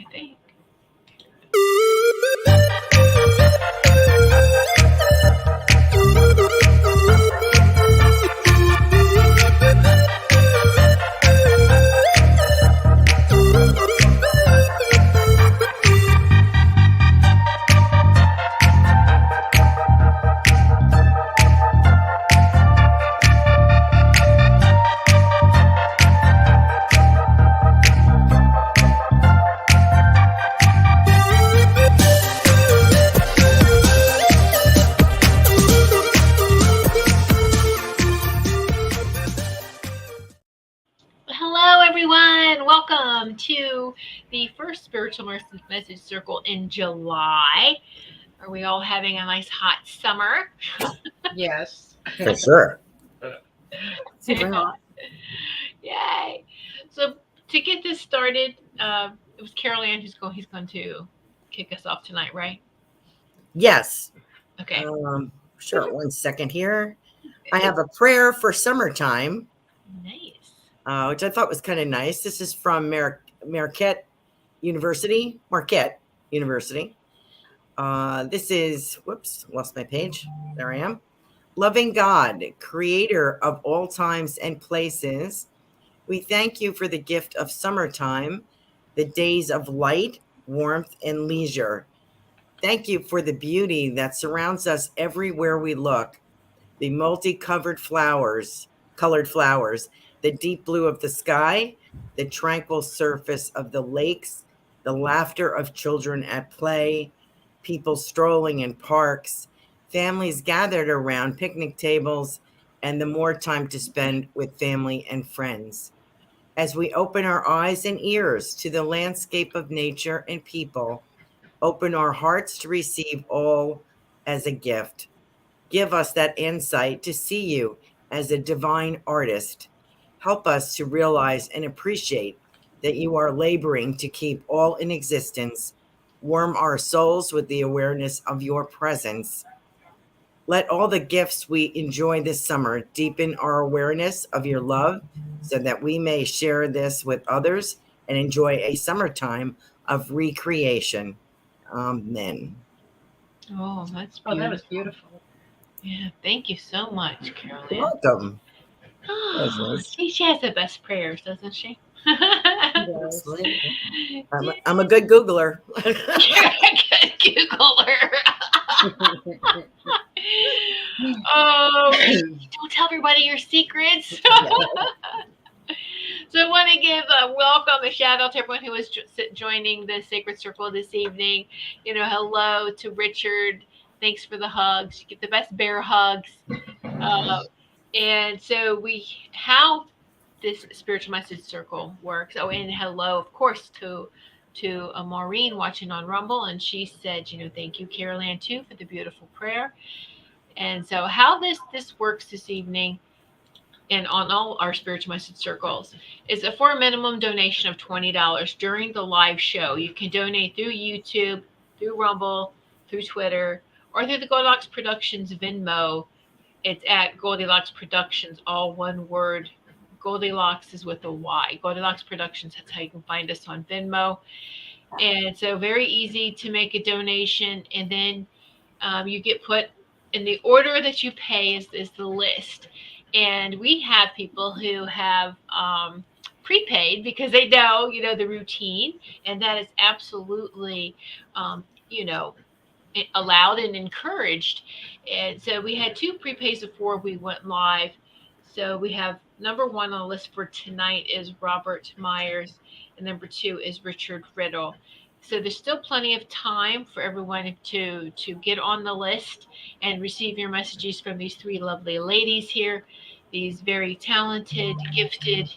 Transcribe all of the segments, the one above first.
I think. Hello, everyone. Welcome to the first spiritual message circle in July. Are we all having a nice hot summer? Yes. For sure. Super hot. Yay! So to get this started, it was Carolan he's going to kick us off tonight, right? Yes. Okay. Sure. 1 second here. I have a prayer for summertime, Nice. which I thought was kind of nice. This is from Marquette University. This is, whoops, lost my page. There I am. Loving God, creator of all times and places, we thank you for the gift of summertime, the days of light, warmth, and leisure. Thank you for the beauty that surrounds us everywhere we look. The multicolored colored flowers, the deep blue of the sky, the tranquil surface of the lakes, the laughter of children at play, people strolling in parks, families gathered around picnic tables, and the more time to spend with family and friends. As we open our eyes and ears to the landscape of nature and people, open our hearts to receive all as a gift. Give us that insight to see you as a divine artist. Help us to realize and appreciate that you are laboring to keep all in existence. Warm our souls with the awareness of your presence. Let all the gifts we enjoy this summer deepen our awareness of your love so that we may share this with others and enjoy a summertime of recreation. Amen. Oh, that's beautiful. Oh, that was beautiful. Yeah, thank you so much, You're Carolan. welcome. Oh, nice. she has the best prayers, doesn't she? Yes. I'm a good Googler. You're a good Googler. Oh, don't tell everybody your secrets. So I want to give a welcome, a shout out to everyone who is joining the Sacred Circle this evening. Hello to Richard. Thanks for the hugs. You get the best bear hugs. And so how this spiritual message circle works. Oh, and hello, of course, to Maureen watching on Rumble, and she said, thank you, Carolan, too, for the beautiful prayer. And so, how this works this evening, and on all our spiritual message circles, is for a minimum donation of $20 during the live show. You can donate through YouTube, through Rumble, through Twitter, or through the Goldylocks Productions Venmo. It's at Goldylocks Productions, all one word. Goldylocks is with a Y. Goldylocks Productions, that's how you can find us on Venmo. And so very easy to make a donation. And then you get put in the order that you pay is the list. And we have people who have prepaid because they know, the routine. And that is absolutely, allowed and encouraged. And so we had 2 prepays before we went live. So we have number 1 on the list for tonight is Robert Myers, and number 2 is Richard Riddle. So there's still plenty of time for everyone to get on the list and receive your messages from these 3 lovely ladies here, these very talented, gifted,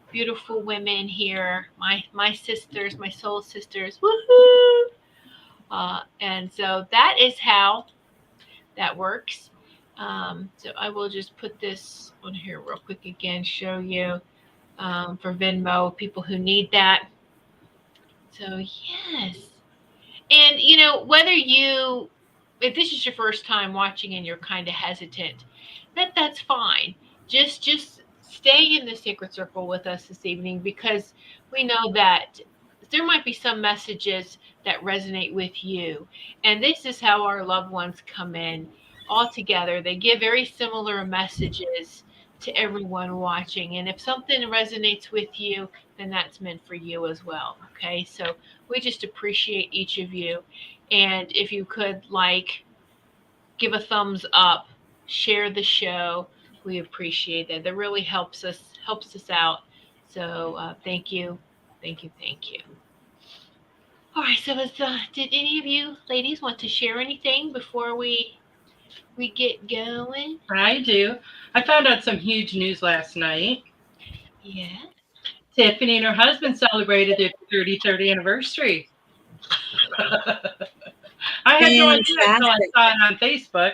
beautiful women here, my sisters, my soul sisters. Woohoo! And so that is how that works. So I will just put this on here real quick again, show you for Venmo, people who need that. So yes. And if this is your first time watching and you're kind of hesitant, that's fine. Just stay in the sacred circle with us this evening, because we know that there might be some messages that resonate with you. And this is how our loved ones come in all together. They give very similar messages to everyone watching. And if something resonates with you, then that's meant for you as well. Okay. So we just appreciate each of you. And if you could, like, give a thumbs up, share the show, we appreciate that. That really helps us out. So thank you, thank you, thank you. All right. So did any of you ladies want to share anything before we get going? I do. I found out some huge news last night. Yeah. Tiffany and her husband celebrated their 33rd anniversary. I had no idea until I Fantastic. saw it on Facebook.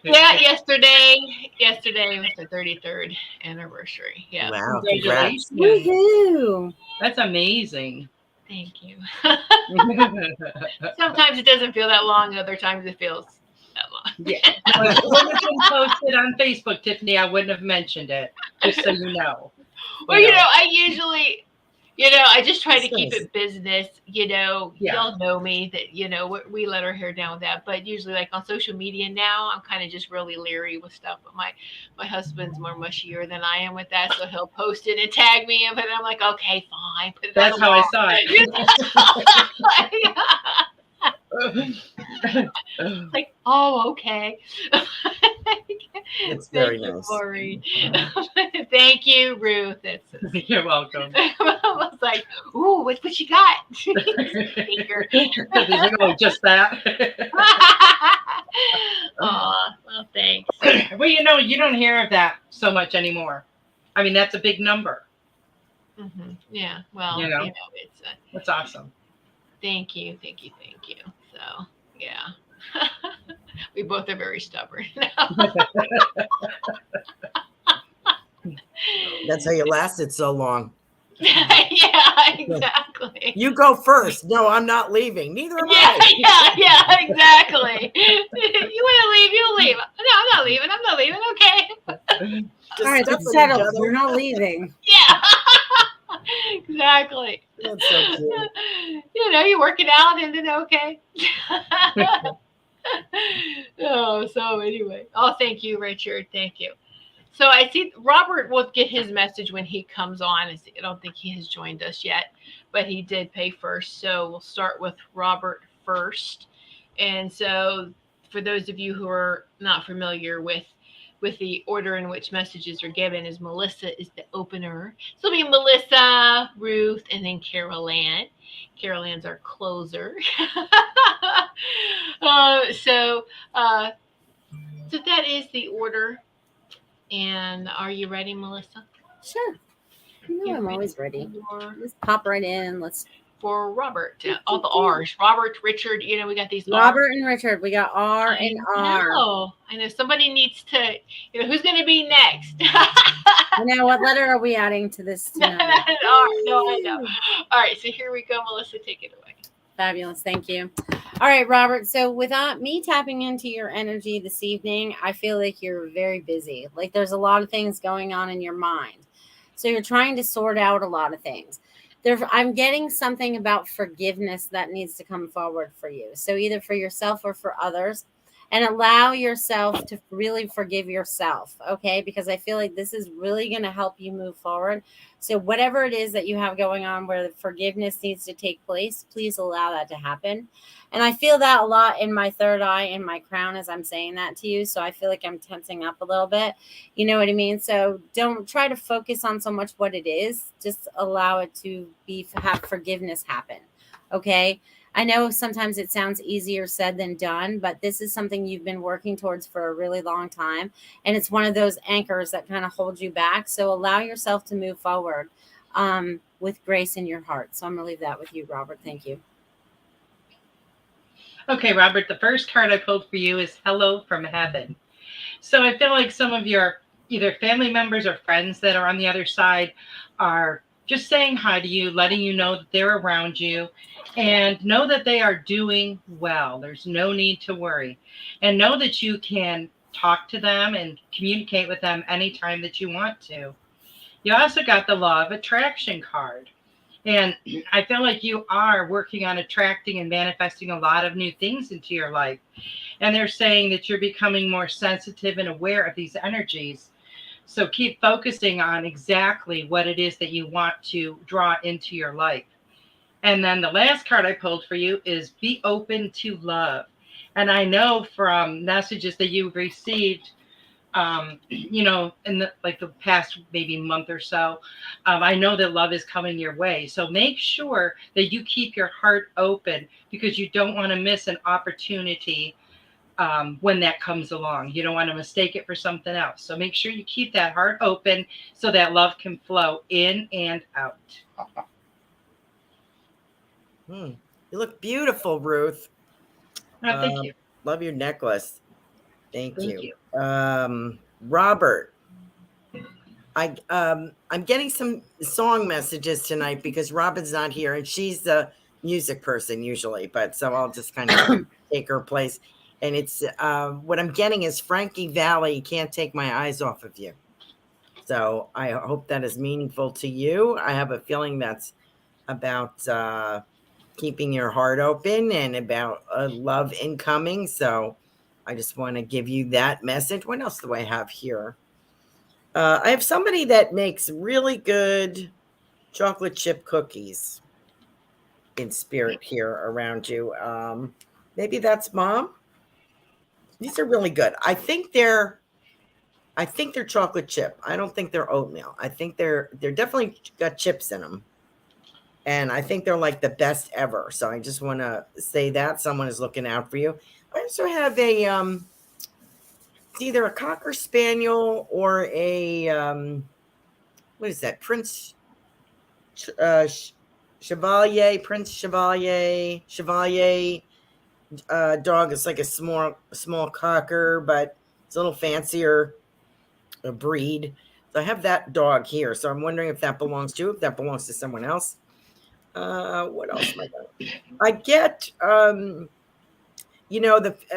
Yeah, yesterday was the 33rd anniversary. Yeah. Wow, congrats. Congratulations. Woohoo! That's amazing. Thank you. Sometimes it doesn't feel that long, other times it feels that long. Yeah. No, if it wouldn't have been posted on Facebook, Tiffany, I wouldn't have mentioned it. Just so you know. Well, I usually, I just try to keep Nice. it business. Yeah. Y'all know me that, we let our hair down with that. But usually, like on social media now, I'm kind of just really leery with stuff. But my husband's more mushier than I am with that. So he'll post it and tag me. And I'm like, okay, fine. Put it That's on how I saw it. like, oh, okay. It's very Thank you, nice. Lori. Thank you, Ruth. You're welcome. I was like, ooh, what you got? Speaker. Tiffany's like, oh, just that. Aw, well, thanks. Well, you don't hear of that so much anymore. I mean, that's a big number. Mm-hmm. Yeah, well, it's That's awesome. thank you. So, yeah. We both are very stubborn. That's how you lasted so long. Yeah, exactly. You go first. No, I'm not leaving. Neither am Yeah, I. yeah, exactly. You want to leave? You leave. No, I'm not leaving. Okay. Just All right, step it's on each settled. other. We're not leaving. Yeah. Exactly. That's so cute. You're working out and then okay. Oh, so anyway. Oh, thank you, Richard. Thank you. So I see Robert will get his message when he comes on. I don't think he has joined us yet, but he did pay first. So we'll start with Robert first. And so for those of you who are not familiar with the order in which messages are given, is Melissa is the opener. So it'll be Melissa, Ruth, and then Carolan. Carolan's our closer. So that is the order. And are you ready, Melissa? Sure. You're I'm always ready. For, Let's pop right in. for Robert. All the R's. Robert, Richard, we got these Robert R's. and Richard. We got R and R. I know somebody needs to, who's going to be next? Now, what letter are we adding to this tonight? R. No, I know. All right, so here we go, Melissa. Take it away. Fabulous. Thank you. All right, Robert. So without me tapping into your energy this evening, I feel like you're very busy. Like there's a lot of things going on in your mind. So you're trying to sort out a lot of things. I'm getting something about forgiveness that needs to come forward for you. So either for yourself or for others. And allow yourself to really forgive yourself, okay? Because I feel like this is really going to help you move forward. So whatever it is that you have going on where the forgiveness needs to take place, please allow that to happen. And I feel that a lot in my third eye and my crown as I'm saying that to you. So I feel like I'm tensing up a little bit. You know what I mean? So don't try to focus on so much what it is. Just allow it to have forgiveness happen, okay? I know sometimes it sounds easier said than done, but this is something you've been working towards for a really long time. And it's one of those anchors that kind of hold you back. So allow yourself to move forward with grace in your heart. So I'm going to leave that with you, Robert. Thank you. Okay, Robert, the first card I pulled for you is Hello from Heaven. So I feel like some of your either family members or friends that are on the other side are just saying hi to you, letting you know that they're around you, and know that they are doing well. There's no need to worry. And know that you can talk to them and communicate with them anytime that you want to. You also got the Law of Attraction card. And I feel like you are working on attracting and manifesting a lot of new things into your life. And they're saying that you're becoming more sensitive and aware of these energies. So keep focusing on exactly what it is that you want to draw into your life. And then the last card I pulled for you is be open to love. And I know from messages that you've received, in the past maybe month or so, I know that love is coming your way. So make sure that you keep your heart open, because you don't want to miss an opportunity when that comes along. You don't want to mistake it for something else. So make sure you keep that heart open so that love can flow in and out. You look beautiful, Ruth. Thank you. Love your necklace. Thank Thank you. you. Robert, I'm getting some song messages tonight because Robin's not here, and she's the music person usually, but so I'll just kind of take her place. And it's what I'm getting is Frankie Valli, Can't Take My Eyes Off of You. So I hope that is meaningful to you. I have a feeling that's about keeping your heart open and about love incoming. So I just want to give you that message. What else do I have here? I have somebody that makes really good chocolate chip cookies in spirit here around you. Maybe that's mom. These are really good. I think they're chocolate chip. I don't think they're oatmeal. I think they're definitely got chips in them. And I think they're like the best ever. So I just want to say that someone is looking out for you. I also have a it's either a cocker spaniel or a what is that? Prince Chevalier dog. It's like a small cocker, but it's a little fancier breed. So I have that dog here. So I'm wondering if that belongs to you, if that belongs to someone else. What else am I going? I get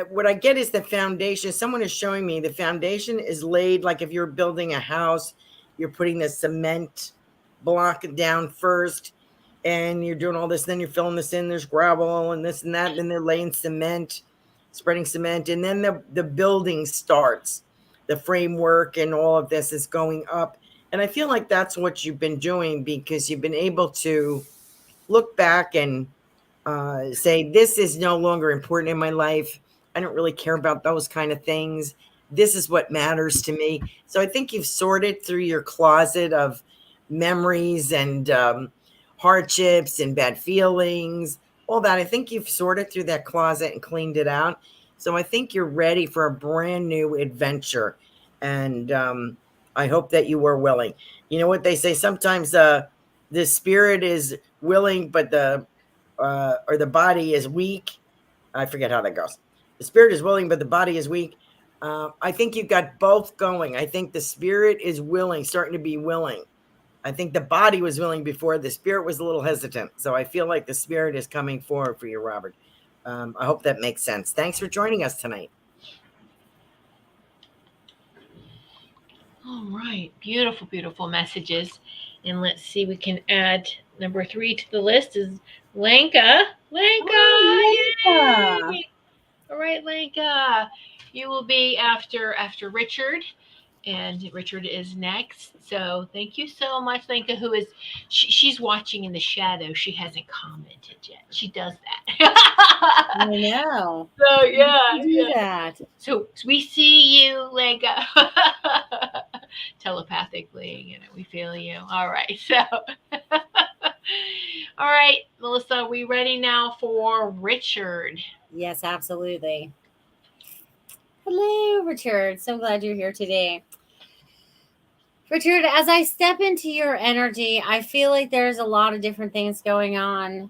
what I get is the foundation. Someone is showing me the foundation is laid like if you're building a house, you're putting the cement block down first, and you're doing all this, then you're filling this in, there's gravel and this and that, and then they're laying cement, spreading cement, and then the building starts. The framework and all of this is going up. And I feel like that's what you've been doing, because you've been able to look back and say, this is no longer important in my life. I don't really care about those kind of things. This is what matters to me. So I think you've sorted through your closet of memories and hardships and bad feelings, all that. I think you've sorted through that closet and cleaned it out. So I think you're ready for a brand new adventure. And I hope that you were willing. You know what they say? Sometimes the spirit is willing, but the body is weak. I forget how that goes. The spirit is willing, but the body is weak. I think you've got both going. I think the spirit is willing, starting to be willing. I think the body was willing before. The spirit was a little hesitant. So I feel like the spirit is coming forward for you, Robert. I hope that makes sense. Thanks for joining us tonight. All right. Beautiful, beautiful messages. And let's see, we can add number 3 to the list is Lenka. Lenka! Oh, Lenka. Yay! All right, Lenka. You will be after Richard. And Richard is next. So thank you so much, Lenka, who is she's watching in the shadow. She hasn't commented yet. She does that. I know. So yeah, Do that. So we see you, Lenka. Telepathically, we feel you. All right. So all right, Melissa, are we ready now for Richard? Yes, absolutely. Hello, Richard. So glad you're here today. Richard, as I step into your energy, I feel like there's a lot of different things going on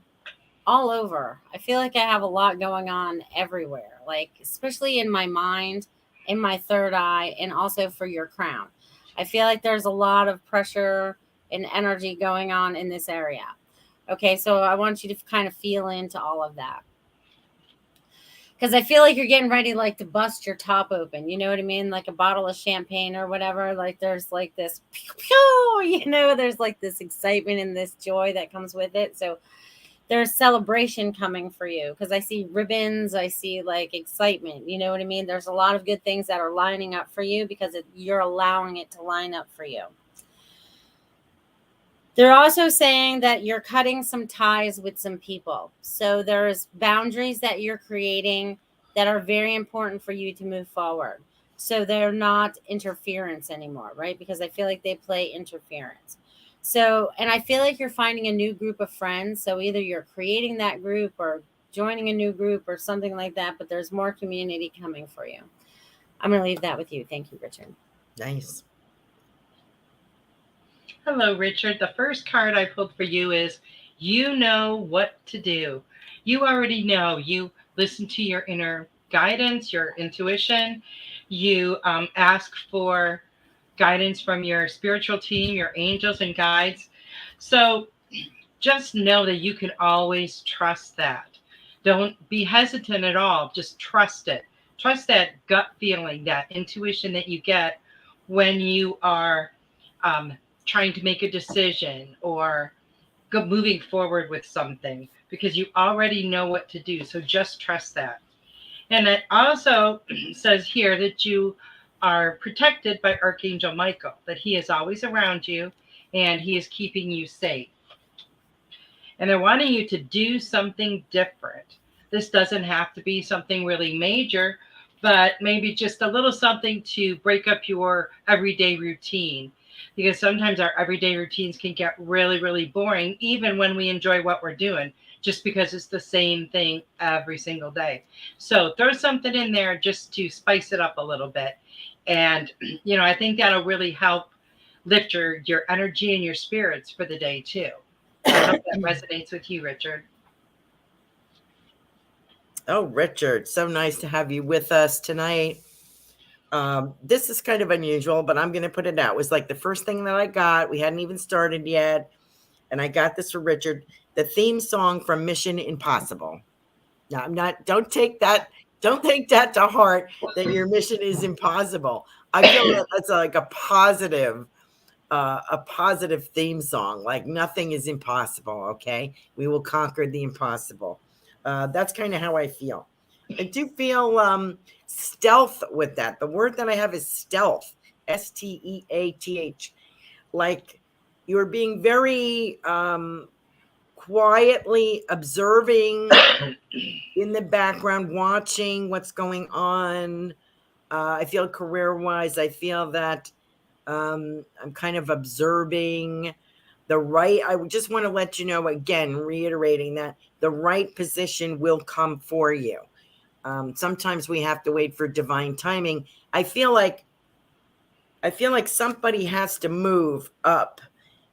all over. I feel like I have a lot going on everywhere, like especially in my mind, in my third eye, and also for your crown. I feel like there's a lot of pressure and energy going on in this area. Okay, so I want you to kind of feel into all of that. Because I feel like you're getting ready like to bust your top open. You know what I mean? Like a bottle of champagne or whatever. Like there's like this pew, pew, there's like this excitement and this joy that comes with it. So there's celebration coming for you because I see ribbons, I see like excitement. You know what I mean? There's a lot of good things that are lining up for you because you're allowing it to line up for you. They're also saying that you're cutting some ties with some people. So there's boundaries that you're creating that are very important for you to move forward. So they're not interference anymore, right? Because I feel like they play interference. So, and I feel like you're finding a new group of friends. So either you're creating that group or joining a new group or something like that, but there's more community coming for you. I'm going to leave that with you. Thank you, Richard. Nice. Hello, Richard. The first card I pulled for you is you know what to do. You already know. You listen to your inner guidance, your intuition. You ask for guidance from your spiritual team, your angels and guides. So just know that you can always trust that. Don't be hesitant at all. Just trust it. Trust that gut feeling, that intuition that you get when you are trying to make a decision or moving forward with something, because you already know what to do. So just trust that. And it also says here that you are protected by Archangel Michael, that he is always around you and he is keeping you safe. And they're wanting you to do something different. This doesn't have to be something really major, but maybe just a little something to break up your everyday routine. Because sometimes our everyday routines can get really, really boring, even when we enjoy what we're doing, just because it's the same thing every single day. So throw something in there just to spice it up a little bit. And, I think that'll really help lift your energy and your spirits for the day too. I hope that resonates with you, Richard. Oh, Richard, so nice to have you with us tonight. This is kind of unusual, but I'm going to put it out. It was like the first thing that I got. We hadn't even started yet. And I got this for Richard, the theme song from Mission Impossible. Now, don't take that to heart that your mission is impossible. I feel that that's like a positive theme song. Like nothing is impossible. Okay. We will conquer the impossible. That's kind of how I feel. I do feel stealth with that. The word that I have is stealth, Steath. Like you're being very quietly observing in the background, watching what's going on. I feel career-wise, I feel that I'm kind of observing I would just want to let you know, again, reiterating that the right position will come for you. Sometimes we have to wait for divine timing. I feel like somebody has to move up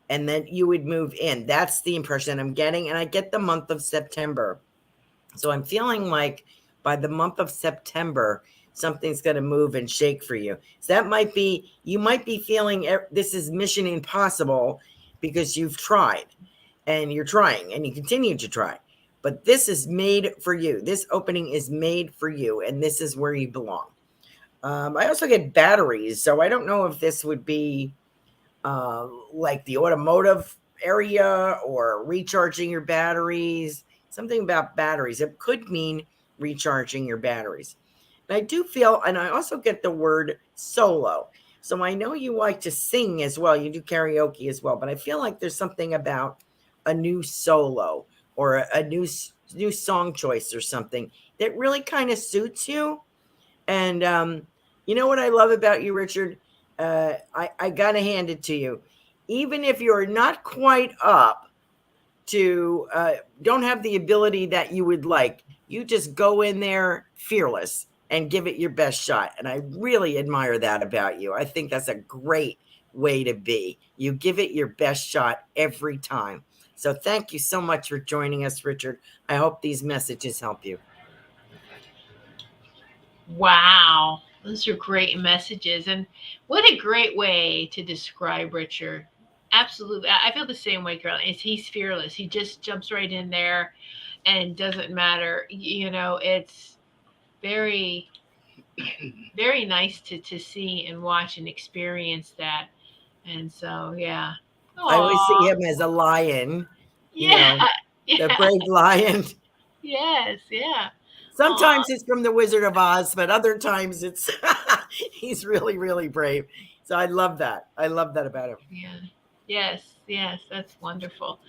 and then you would move in. That's the impression I'm getting. And I get the month of September. So I'm feeling like by the month of September, something's going to move and shake for you. So you might be feeling this is mission impossible because you've tried and you're trying and you continue to try. But this is made for you. This opening is made for you, and this is where you belong. I also get batteries. So I don't know if this would be like the automotive area or recharging your batteries, something about batteries. It could mean recharging your batteries. And I do feel, and I also get the word solo. So I know you like to sing as well. You do karaoke as well, but I feel like there's something about a new solo or a new song choice or something that really kind of suits you. And you know what I love about you, Richard? I got to hand it to you. Even if you're not quite up to, don't have the ability that you would like, you just go in there fearless and give it your best shot. And I really admire that about you. I think that's a great way to be. You give it your best shot every time. So thank you so much for joining us, Richard. I hope these messages help you. Wow, those are great messages. And what a great way to describe Richard. Absolutely. I feel the same way, Carol. He's fearless. He just jumps right in there and it doesn't matter. It's very, very nice to see and watch and experience that. And so, yeah. I always see Oh, him as a lion, you yeah, know, the yeah, brave lion. yes, yeah. Oh, Sometimes it's from the Wizard of Oz, but other times it's he's really, really brave. So I love that. I love that about him. yeah, yes, yes. That's wonderful.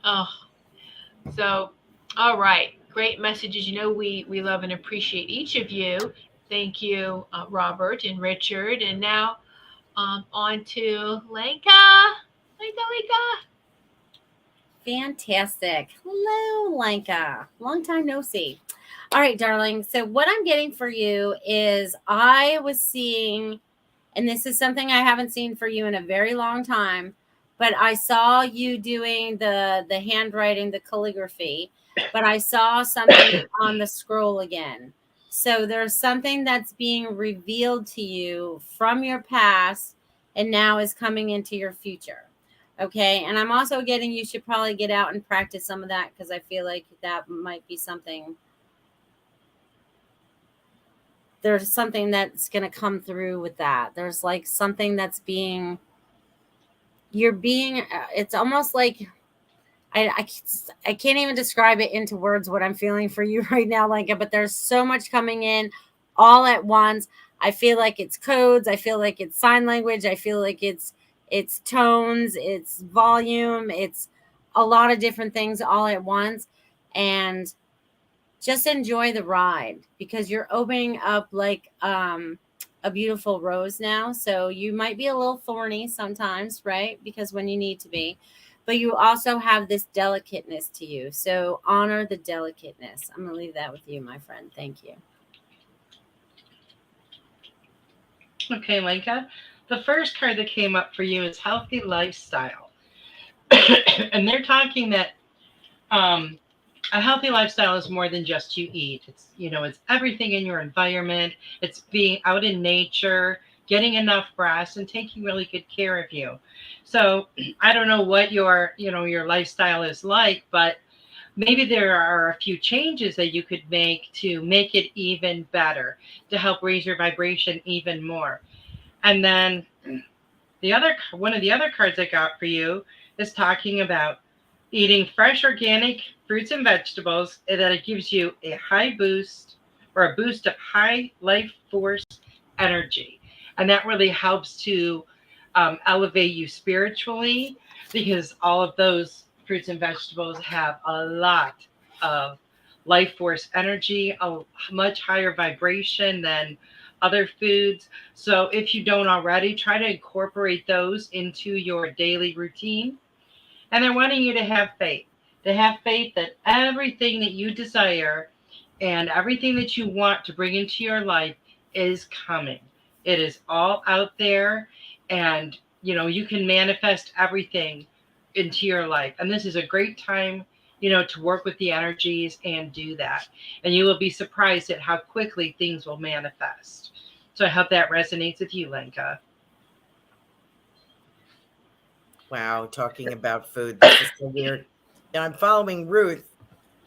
Oh, so, all right, great messages. We love and appreciate each of you. Thank you, Robert and Richard. And now, on to Lenka. Lenka. Fantastic. Hello, Lanka. Long time no see. All right, darling. So, what I'm getting for you is I was seeing, and this is something I haven't seen for you in a very long time, but I saw you doing the handwriting, the calligraphy, but I saw something on the scroll again. So, there's something that's being revealed to you from your past and now is coming into your future. Okay. And I'm also getting you should probably get out and practice some of that because I feel like that might be something. There's something that's going to come through with that. There's like something that's being, you're being, it's almost like, I can't even describe it into words what I'm feeling for you right now, Lanka, but there's so much coming in all at once. I feel like it's codes. I feel like it's sign language. I feel like it's tones, it's volume, it's a lot of different things all at once. And just enjoy the ride because you're opening up like a beautiful rose now. So you might be a little thorny sometimes, right? Because when you need to be, but you also have this delicateness to you. So honor the delicateness. I'm going to leave that with you, my friend. Thank you. Okay, Lenka. The first card that came up for you is healthy lifestyle. And they're talking that a healthy lifestyle is more than just you eat. It's everything in your environment. It's being out in nature, getting enough rest, and taking really good care of you. So I don't know what your lifestyle is like, but maybe there are a few changes that you could make to make it even better, to help raise your vibration even more. And then one of the other cards I got for you is talking about eating fresh organic fruits and vegetables, and that it gives you a high boost or a boost of high life force energy. And that really helps to elevate you spiritually because all of those fruits and vegetables have a lot of life force energy, a much higher vibration than other foods. So if you don't already, try to incorporate those into your daily routine. And they're wanting you to have faith that everything that you desire and everything that you want to bring into your life is coming. It is all out there, and you can manifest everything into your life. And this is a great time, to work with the energies and do that. And you will be surprised at how quickly things will manifest. So I hope that resonates with you, Lenka. Wow, talking about food. This is so weird. And I'm following Ruth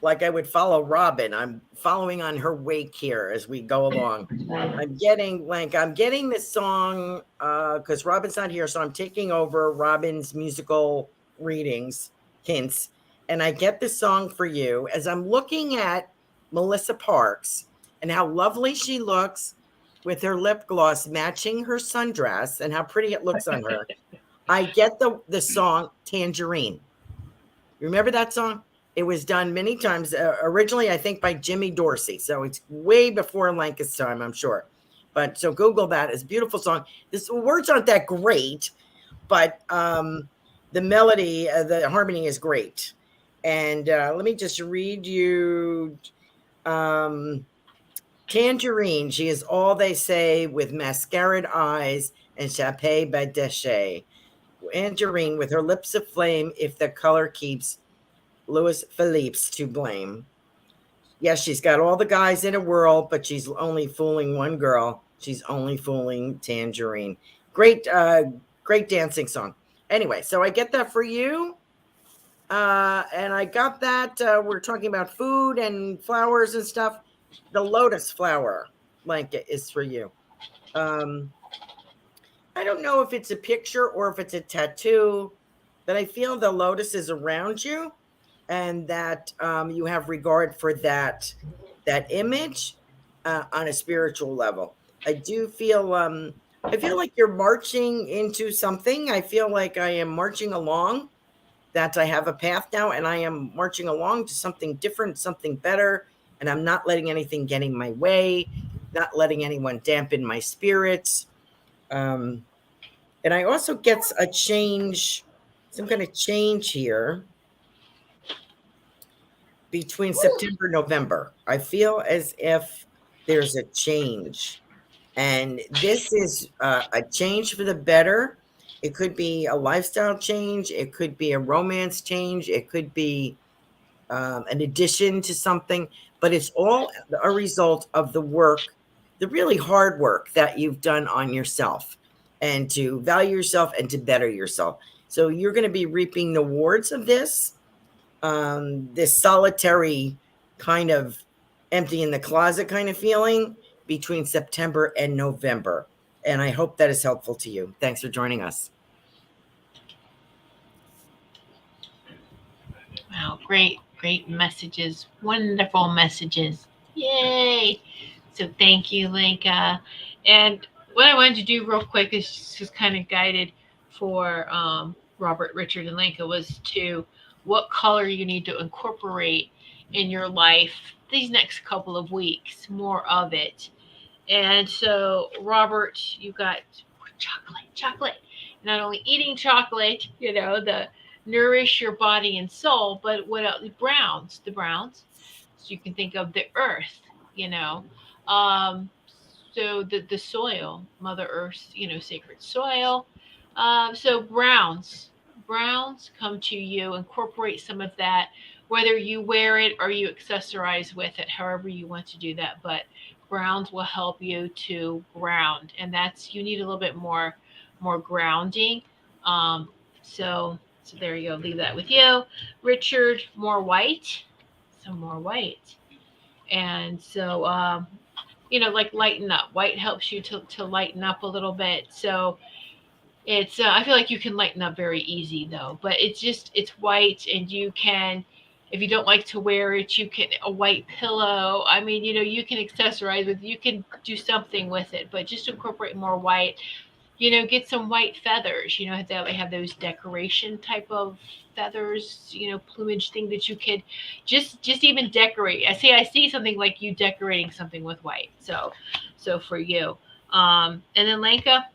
like I would follow Robin. I'm following on her wake here as we go along. I'm getting this song because Robin's not here, so I'm taking over Robin's musical readings, hints, and I get this song for you as I'm looking at Melissa Parks and how lovely she looks with her lip gloss matching her sundress and how pretty it looks on her. I get the song Tangerine. You remember that song? It was done many times. Originally, I think by Jimmy Dorsey. So it's way before Lanca's time, I'm sure. But so Google that. It's a beautiful song. The words aren't that great, but the melody, the harmony is great. And let me just read you Tangerine. She is all they say with mascaraed eyes and chapeau by Deshay. Tangerine with her lips aflame if the color keeps Louis Philippe's to blame. Yes, she's got all the guys in a whirl, but she's only fooling one girl. She's only fooling Tangerine. Great, great dancing song. Anyway, so I get that for you. And I got that. We're talking about food and flowers and stuff. the lotus flower blanket is for you. Um, I don't know if it's a picture or if it's a tattoo, but I feel the lotus is around you, and that you have regard for that image on a spiritual level. I do feel I feel like you're marching into something. I feel like I am marching along, that I have a path now and I am marching along to something different, something better, and I'm not letting anything get in my way, not letting anyone dampen my spirits. Um, and I also get a change, some kind of change here between September and November. I feel as if there's a change, and this is a change for the better. It could be a lifestyle change, it could be a romance change, it could be an addition to something, but it's all a result of the work, the really hard work that you've done on yourself, and to value yourself and to better yourself. So you're going to be reaping the rewards of this solitary kind of empty in the closet kind of feeling between September and November. And I hope that is helpful to you. Thanks for joining us. Wow, great messages. Wonderful messages. Yay. So thank you, Linka. And what I wanted to do real quick is just kind of guided for Robert, Richard, and Linka was to what color you need to incorporate in your life these next couple of weeks, more of it. And so, Robert, you got chocolate. Not only eating chocolate, the nourish your body and soul, but what else? The browns. So you can think of the earth, you know. Um, so the soil, Mother Earth, sacred soil. So browns come to you. Incorporate some of that, whether you wear it or you accessorize with it, however you want to do that. But browns will help you to ground, and that's you need a little bit more grounding. Um, so there you go. Leave that with you, Richard. More white, some more white, and so like lighten up. White helps you to lighten up a little bit. So it's I feel like you can lighten up very easy though, but it's white, and you can, if you don't like to wear it, you can a white pillow. I mean, you can accessorize with, you can do something with it, but just incorporate more white. Get some white feathers. They have those decoration type of feathers, plumage thing that you could just even decorate. I see something like you decorating something with white. So for you, and then Lenka,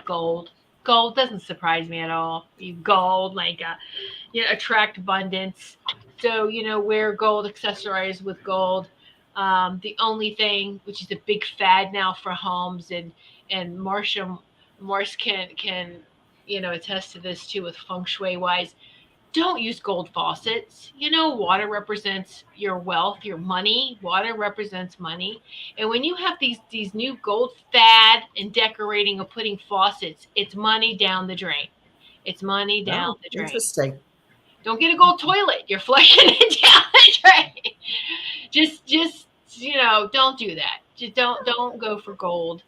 gold. Gold doesn't surprise me at all. You gold, like attract abundance. So wear gold, accessorize with gold. The only thing, which is a big fad now for homes, and Marsh can attest to this too with feng shui wise. Don't use gold faucets. Water represents your wealth, your money. Water represents money. And when you have these new gold fad and decorating or putting faucets, it's money down the drain. It's money down Oh, the drain. interesting. Don't get a gold toilet. You're flushing it down the drain. Just don't do that. Just don't go for gold.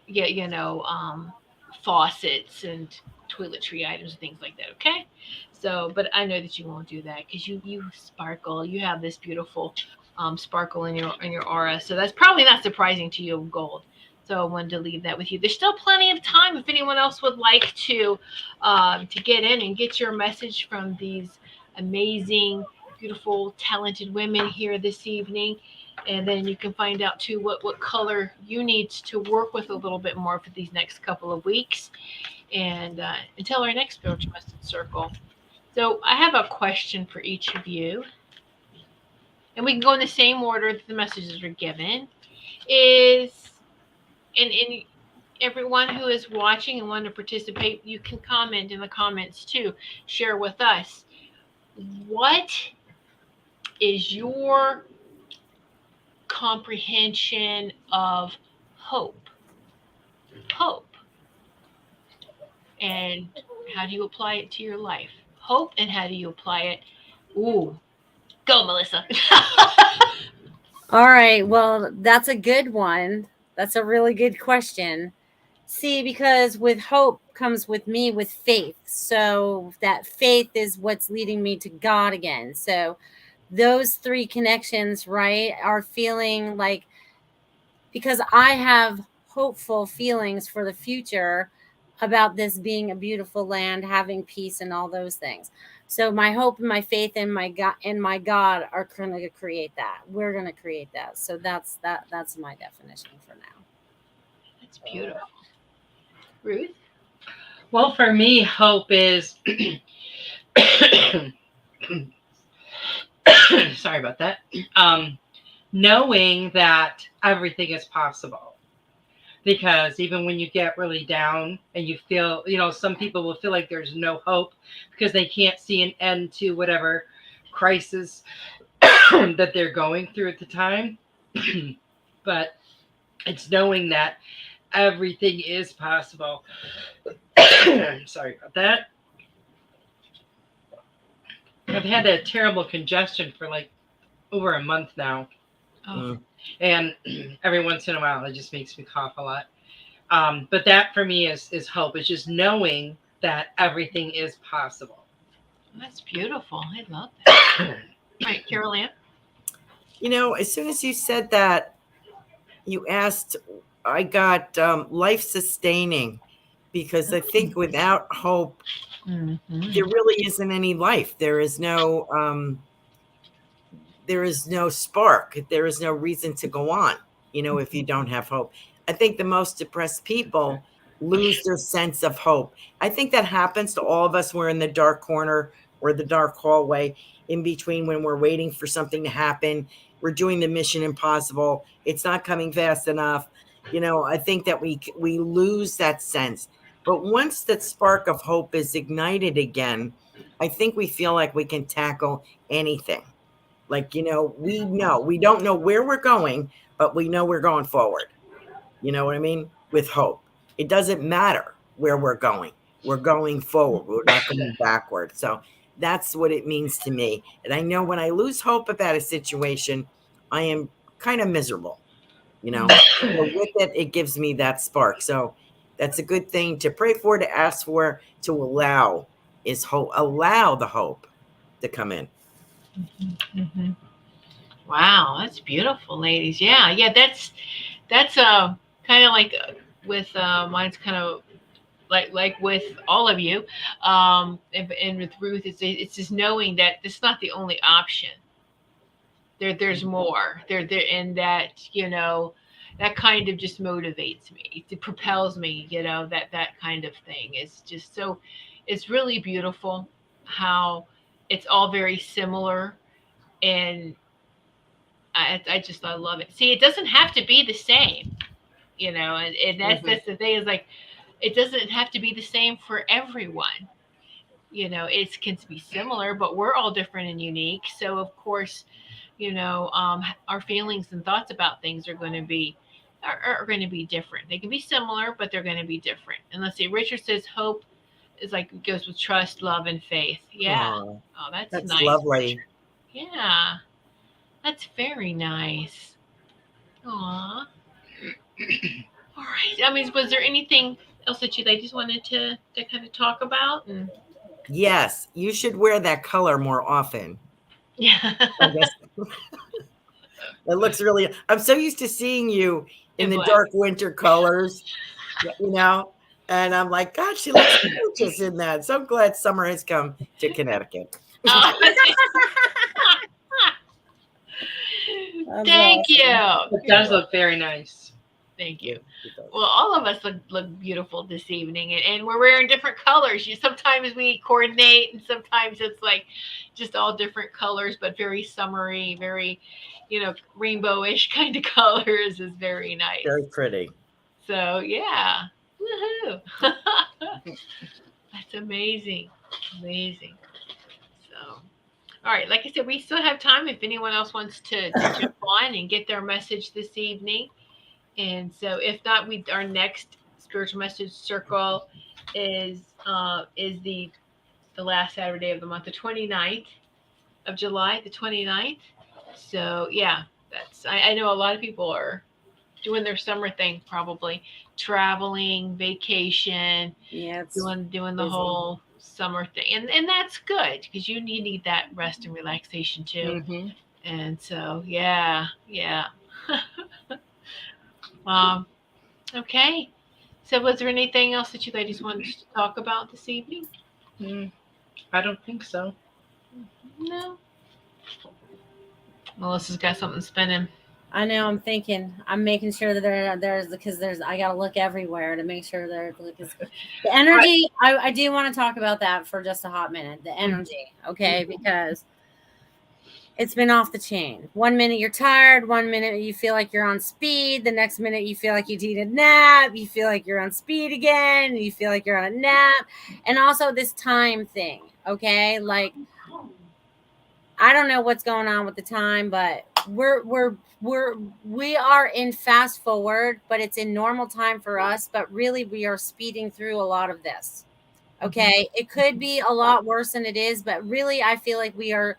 Yeah, faucets and toiletry items and things like that. Okay. So, but I know that you won't do that because you sparkle. You have this beautiful sparkle in your aura. So that's probably not surprising to you, gold. So I wanted to leave that with you. There's still plenty of time if anyone else would like to get in and get your message from these amazing, beautiful, talented women here this evening. And then you can find out too what color you need to work with a little bit more for these next couple of weeks, and until our next spiritual message circle. So I have a question for each of you, and we can go in the same order that the messages are given. Is in everyone who is watching and want to participate, you can comment in the comments too. Share with us, what is your comprehension of hope? Hope. And how do you apply it to your life? Hope, and how do you apply it? Ooh, go, Melissa. All right. Well, that's a good one. That's a really good question. See, because with hope comes with me with faith. So that faith is what's leading me to God again. So those three connections, right, are feeling like, because I have hopeful feelings for the future about this being a beautiful land, having peace and all those things. So my hope and my faith in my God are going to create that. We're going to create that. So that's my definition for now. That's beautiful. Ruth? Well, for me, hope is sorry about that. Knowing that everything is possible. Because even when you get really down and you feel, some people will feel like there's no hope because they can't see an end to whatever crisis that they're going through at the time. But it's knowing that everything is possible. Sorry about that. I've had a terrible congestion for like over a month now. Oh, And every once in a while, it just makes me cough a lot. But that for me is hope. It's just knowing that everything is possible. that's beautiful. I love that. All right, Carolan? As soon as you said that, you asked, I got life sustaining, because I think without hope, Mm-hmm. there really isn't any life. There is no spark. There is no reason to go on, if you don't have hope. I think the most depressed people lose their sense of hope. I think that happens to all of us. We're in the dark corner or the dark hallway in between when we're waiting for something to happen. We're doing the mission impossible. It's not coming fast enough. I think that we lose that sense. But once that spark of hope is ignited again, I think we feel like we can tackle anything. Like, we don't know where we're going, but we know we're going forward. You know what I mean? With hope. It doesn't matter where we're going. We're going forward. We're not going backward. So that's what it means to me. And I know when I lose hope about a situation, I am kind of miserable, So with it, it gives me that spark. So that's a good thing to pray for, to ask for, to allow is hope. Allow the hope to come in. Mm-hmm. Wow, that's beautiful, ladies. Yeah, yeah, that's kind of like with mine's kind of like with all of you, and with Ruth, it's just knowing that this is not the only option. There's more. There, and that that kind of just motivates me. It propels me. That kind of thing is just so. It's really beautiful how it's all very similar, and I love it. See, it doesn't have to be the same, and that's the thing is like it doesn't have to be the same for everyone. It can be similar, but we're all different and unique. So of course, our feelings and thoughts about things are going to be different. They can be similar, but they're going to be different. And let's see, Richard says hope is like it goes with trust, love, and faith. Yeah. Oh, Oh, that's that's nice, lovely. Richard. Yeah, that's very nice. Aw. All right. I mean, was there anything else that you ladies wanted to kind of talk about? And Yes, you should wear that color more often. yeah, I guess it looks really. I'm so used to seeing you in in the black. dark winter colors, and I'm like, God, she looks gorgeous in that. So glad summer has come to Connecticut. Oh, That's thank you. It does look very nice. Thank Yeah, you. it does. Well, all of us look beautiful this evening, and we're wearing different colors. Sometimes we coordinate, and sometimes it's like just all different colors, but very summery, very rainbowish kind of colors is very nice. Very pretty. So yeah, woohoo! That's amazing, amazing. So. All right, like I said, we still have time if anyone else wants to jump on and get their message this evening. And so, if not, our next spiritual message circle is the last Saturday of the month, the 29th of July, the 29th. So yeah, I know a lot of people are doing their summer thing, probably traveling, vacation, Yeah, it's doing the busy. whole summer thing, and that's good because you need that rest and relaxation too. Mm-hmm. And so, yeah, yeah. um, okay. So, was there anything else that you ladies wanted to talk about this evening? I don't think so. No. Melissa's got something spinning. I know. I'm thinking. I'm making sure that there's because there's. I gotta look everywhere to make sure there because the energy. I do want to talk about that for just a hot minute. The energy, okay? Because it's been off the chain. 1 minute you're tired. 1 minute you feel like you're on speed. The next minute you feel like you need a nap. You feel like you're on speed again. You feel like you're on a nap, and also this time thing. Okay, like I don't know what's going on with the time, but we are in fast forward, but it's in normal time for us. But really, we are speeding through a lot of this. Okay, it could be a lot worse than it is, but really, I feel like we are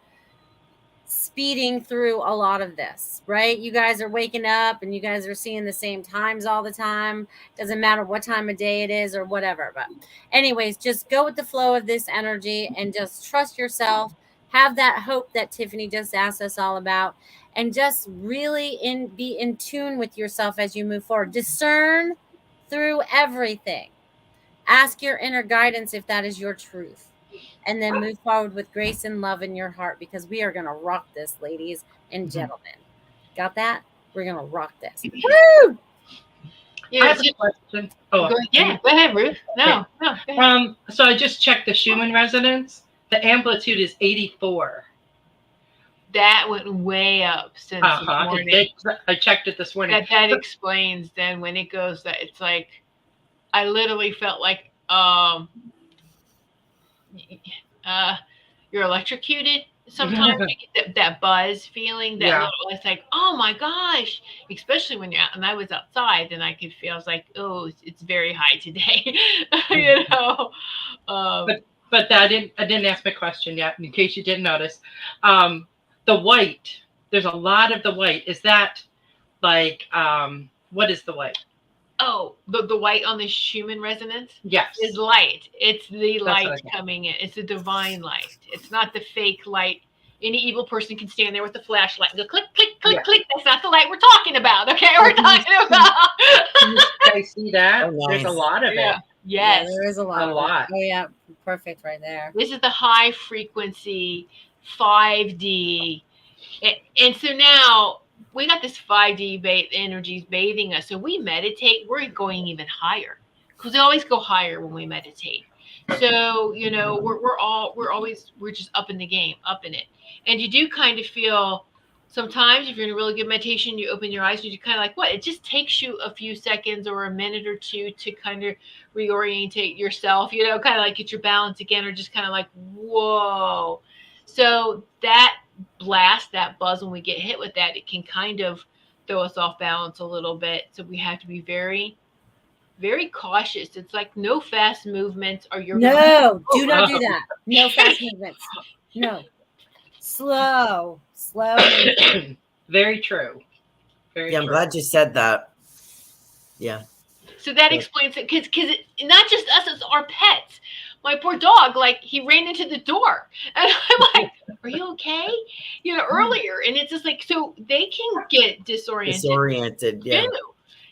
speeding through a lot of this, right? You guys are waking up and you guys are seeing the same times all the time. Doesn't matter what time of day it is or whatever. But, anyways, just go with the flow of this energy and just trust yourself. Have that hope that Tiffany just asked us all about, and just really be in tune with yourself as you move forward. Discern through everything. Ask your inner guidance if that is your truth, and then move forward with grace and love in your heart, because we are going to rock this, ladies and gentlemen. Got that? We're going to rock this. Woo! I Yeah, have a question. Oh, go ahead, Ruth. No, no. Go ahead. So I just checked the Schumann resonance. The amplitude is 84. That went way up since this morning. I checked it this morning. That explains then when it goes that it's like I literally felt like you're electrocuted. Sometimes you get that buzz feeling, that little, it's like, oh my gosh, especially when you're out, and I was outside and I could feel, I was like, oh, it's very high today, you know. But I didn't ask my question yet, in case you didn't notice. The white, there's a lot of the white. Is that like, what is the white? Oh, the white on the Schumann resonance? Yes. Is light. It's the light coming in. It's a divine light. It's not the fake light. Any evil person can stand there with a flashlight and go click, click, click, click. That's not the light we're talking about. Okay, we're talking about. I see that. Oh, nice. There's a lot of it. Yes. Yeah, there is a lot. A lot. Oh yeah, perfect right there. This is the high frequency 5D. And so now we got this 5D energies bathing us. So we meditate, we're going even higher, because we always go higher when we meditate. So, you know, we're just up in the game, up in it. And you do kind of feel sometimes if you're in a really good meditation, you open your eyes and you kind of like, what? It just takes you a few seconds or a minute or two to kind of reorientate yourself, you know, kind of like get your balance again, or just kind of like, whoa. So that blast, that buzz, when we get hit with that, it can kind of throw us off balance a little bit. So we have to be very, very cautious. It's like no fast movements, or you're do not do that. No fast movements. No, slow. Very true. Very I'm true. glad you said that. Yeah. So that explains it, because not just us, it's our pets. My poor dog, like, he ran into the door, and I'm like, are you okay? You know, earlier. And it's just like, so they can get disoriented, yeah. too.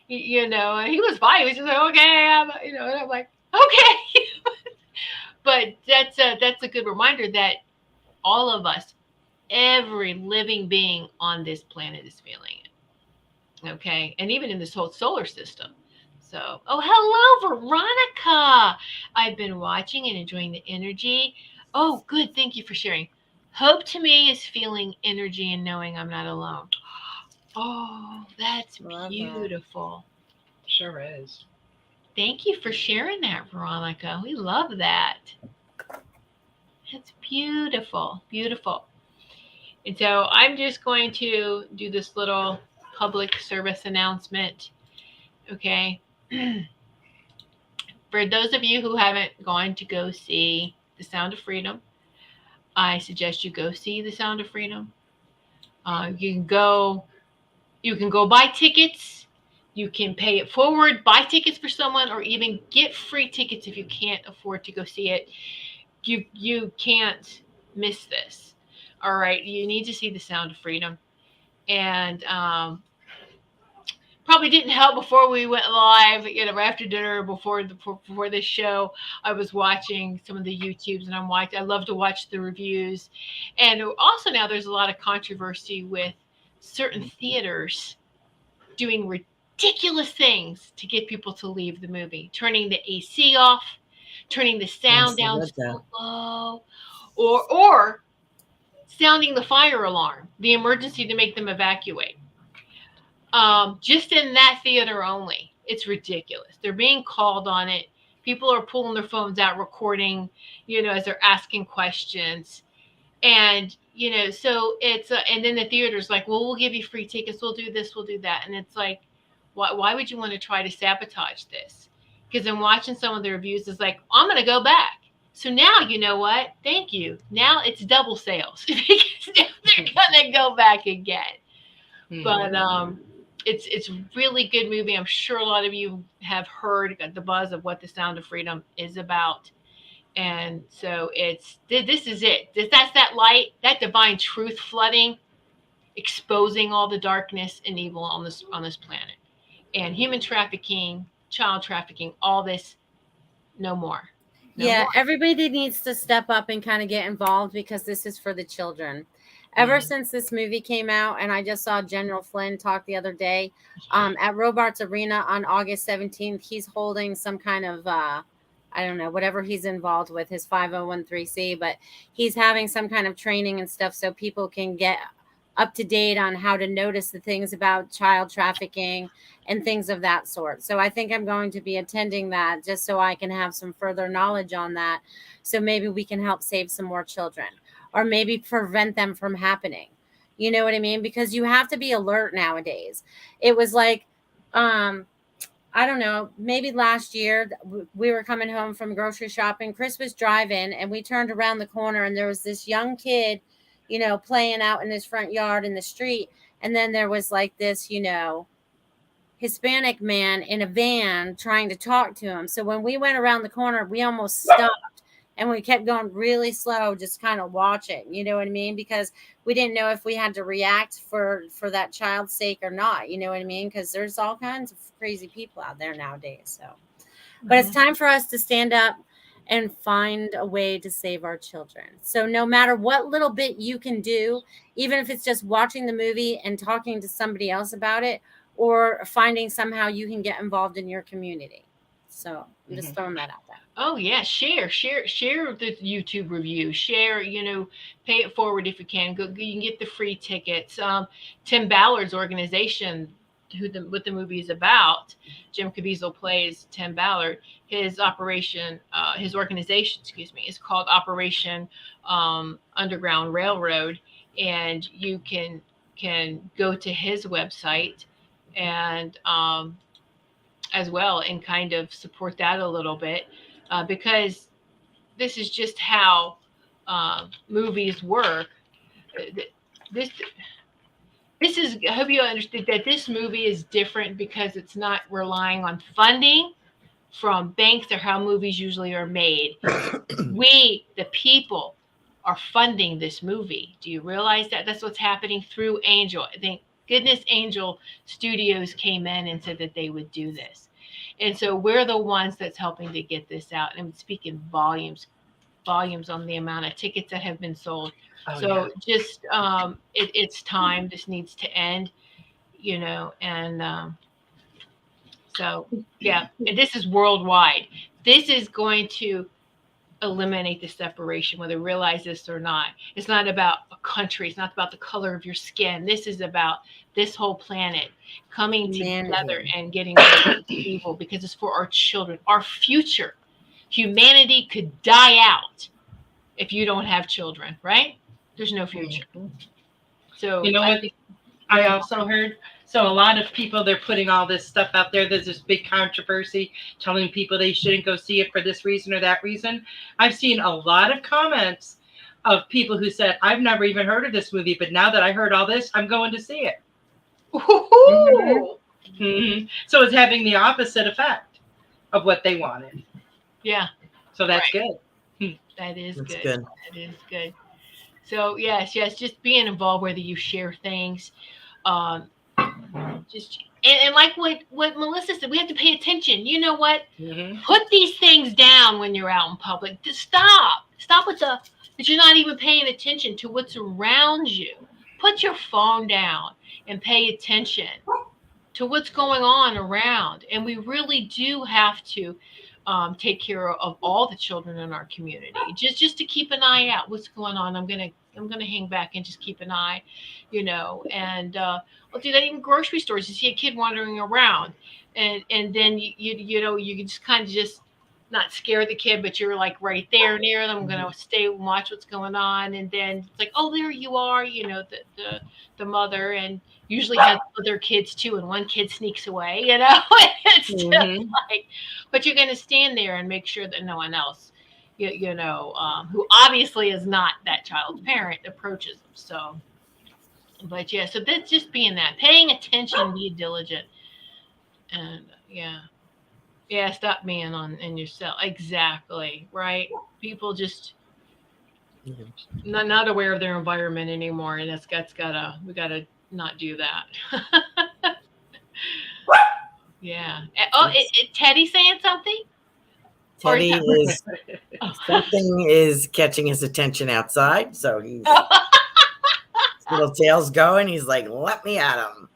You know, and he was fine. He was just like, okay, you know, and I'm like, okay. But that's a good reminder that all of us, every living being on this planet is feeling it. Okay. And even in this whole solar system. So, oh, hello, Veronica. I've been watching and enjoying the energy. Oh, good. Thank you for sharing. Hope to me is feeling energy and knowing I'm not alone. Oh, that's beautiful. That. Sure is. Thank you for sharing that, Veronica. We love that. That's beautiful. Beautiful. And so I'm just going to do this little public service announcement. Okay. For those of you who haven't gone to go see The Sound of Freedom, I suggest you go see The Sound of Freedom. You can go You can go buy tickets. You can pay it forward, buy tickets for someone, or even get free tickets if you can't afford to go see it. You can't miss this. All right, you need to see The Sound of Freedom, and probably didn't help before we went live. Right after dinner, before this show, I was watching some of the YouTubes, and I love to watch the reviews, and also now there's a lot of controversy with certain theaters doing ridiculous things to get people to leave the movie, turning the AC off, turning the sound Yes, I down read that. so low, or sounding the fire alarm, the emergency to make them evacuate. Just in that theater only, it's ridiculous. They're being called on it. People are pulling their phones out, recording, as they're asking questions. And, so and then the theater's like, well, we'll give you free tickets. We'll do this, we'll do that. And it's like, why would you want to try to sabotage this? Because I'm watching some of the reviews, it's like, I'm going to go back. So now, you know what? Thank you. Now it's double sales because now they're going to go back again. But it's a really good movie. I'm sure a lot of you have heard the buzz of what The Sound of Freedom is about. And so this is it. That's that light, that divine truth flooding, exposing all the darkness and evil on this planet. And human trafficking, child trafficking, all this, no more. No Yeah, more. everybody needs to step up and kind of get involved because this is for the children. Ever since this movie came out, and I just saw General Flynn talk the other day at Robarts Arena on August 17th, he's holding some kind of, I don't know, whatever he's involved with, his 5013C, but he's having some kind of training and stuff so people can get up to date on how to notice the things about child trafficking and things of that sort. So I think I'm going to be attending that just so I can have some further knowledge on that. So maybe we can help save some more children or maybe prevent them from happening. You know what I mean? Because you have to be alert nowadays. It was like, I don't know, maybe last year we were coming home from grocery shopping. Chris was driving and we turned around the corner and there was this young kid, playing out in his front yard in the street. And then there was like this, Hispanic man in a van trying to talk to him. So when we went around the corner, we almost stopped and we kept going really slow, just kind of watching, you know what I mean? Because we didn't know if we had to react for that child's sake or not, you know what I mean? Because there's all kinds of crazy people out there nowadays. So, but it's time for us to stand up and find a way to save our children. So no matter what little bit you can do, even if it's just watching the movie and talking to somebody else about it, or finding somehow you can get involved in your community. So I'm just throwing that out there. Oh yeah, share the YouTube review. Share, pay it forward if you can. Go, you can get the free tickets. Tim Ballard's organization, what the movie is about, Jim Caviezel plays Tim Ballard. His organization, is called Operation Underground Railroad, and you can go to his website and as well and kind of support that a little bit because this is just how movies work. This is, I hope you understand that this movie is different because it's not relying on funding from banks or how movies usually are made. We, the people, are funding this movie. Do you realize that? That's what's happening through Angel. I think goodness Angel Studios came in and said that they would do this. And so we're the ones that's helping to get this out and speaking volumes on the amount of tickets that have been sold. Just it's time. This needs to end, and so yeah, and this is worldwide. This is going to eliminate the separation, whether you realize this or not. It's not about a country. It's not about the color of your skin. This is about this whole planet coming together and getting rid of evil because it's for our children, our future. Humanity could die out if you don't have children, right? There's no future. So you know what I also heard? So a lot of people, they're putting all this stuff out there. There's this big controversy telling people they shouldn't go see it for this reason or that reason. I've seen a lot of comments of people who said, I've never even heard of this movie, but now that I heard all this, I'm going to see it. Woo-hoo! Mhm. So it's having the opposite effect of what they wanted. Yeah, So that's good. that is That's good. good. That is good. So yes, just being involved, whether you share things, um, just and like what Melissa said, we have to pay attention. You know what? Mhm. Put these things down when you're out in public. Just stop with the that you're not even paying attention to what's around you. Put your phone down and pay attention to what's going on around. And we really do have to take care of all the children in our community. Just to keep an eye out what's going on. I'm gonna hang back and just keep an eye, and I'll do that even grocery stores. You see a kid wandering around, and then you can just kind of just not scare the kid, but you're like right there near them. I'm gonna stay and watch what's going on, and then it's like, oh, there you are, the mother, and usually has other kids too, and one kid sneaks away, it's just Mhm. like, but you're going to stand there and make sure that no one else, who obviously is not that child's parent, approaches them. So, but yeah, so that's just being that, paying attention, be diligent, and yeah, stop being in yourself. Exactly, right? People just Mhm. not aware of their environment anymore, and we gotta not do that. Yeah. Oh, Teddy saying something? Or Teddy is something is catching his attention outside, so his little tail's going. He's like, "Let me at him."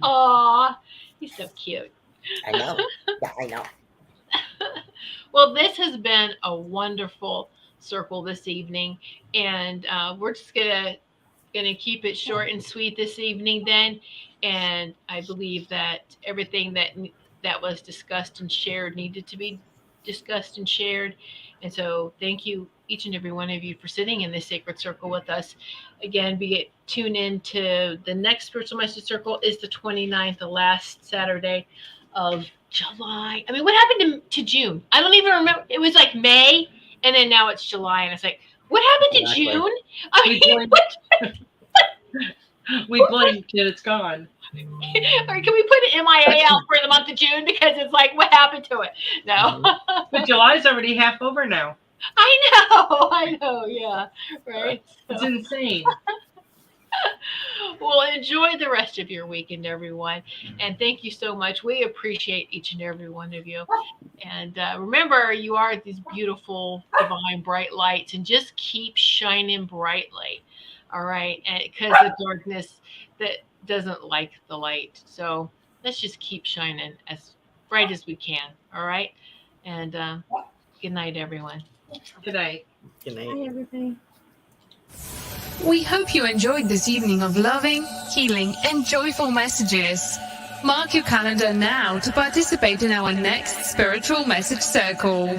Aw, he's so cute. I know. Yeah, I know. Well, this has been a wonderful circle this evening, and we're just gonna keep it short and sweet this evening then. And I believe that everything that was discussed and shared needed to be discussed and shared. And so thank you, each and every one of you, for sitting in this sacred circle with us. Again, tune in to the next spiritual message circle is the 29th, the last Saturday of July. I mean, what happened to June? I don't even remember. It was like May, and then now it's July, and it's like, what happened to Exactly. June? I We mean, blinked. We blinked and it's gone. or can we put an MIA out for the month of June, because it's like, what happened to it? No. But July's already half over now. I know, yeah, right. It's So, insane. well, enjoy the rest of your weekend, everyone, and thank you so much. We appreciate each and every one of you. And remember, you are these beautiful, divine, bright lights, and just keep shining brightly. All right, and because the darkness that doesn't like the light, so let's just keep shining as bright as we can. All right, and good night, everyone. Good night. Good night. Hi, everybody. We hope you enjoyed this evening of loving, healing, and joyful messages. Mark your calendar now to participate in our next spiritual message circle.